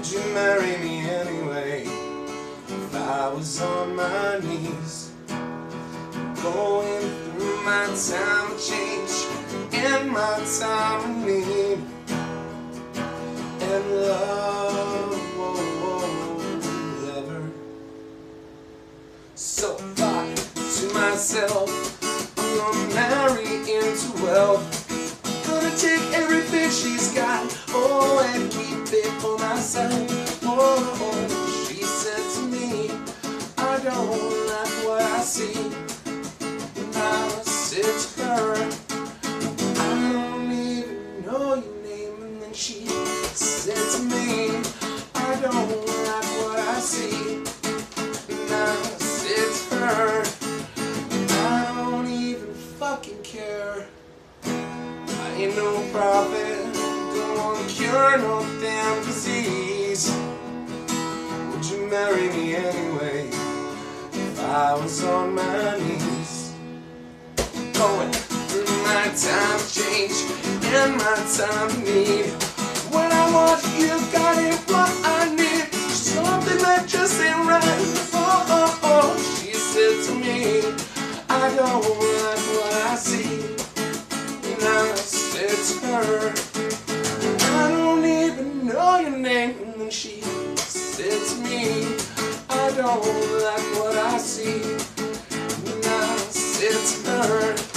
Would you marry me anyway? If I was on my knees, going through my time of change and my time of need, and love, lover. So I thought to myself, I'm gonna marry into wealth. Gonna take everything she's got, oh, and keep it for myself. Oh, she said to me, I don't like what I see. And I said to her, I don't even know your name. And then she said to me, I don't like what I see. And I said to her, I don't even fucking care. Ain't no prophet, don't wanna cure no damn disease. Would you marry me anyway? If I was on my knees, going through my time of change and my time of need. When I want you, got it what I need. Something that just ain't right. Oh, oh, oh. She said to me, I don't like what I see. And I said to her, I don't even know your name. And then she said to me, I don't like what I see. And I said to her,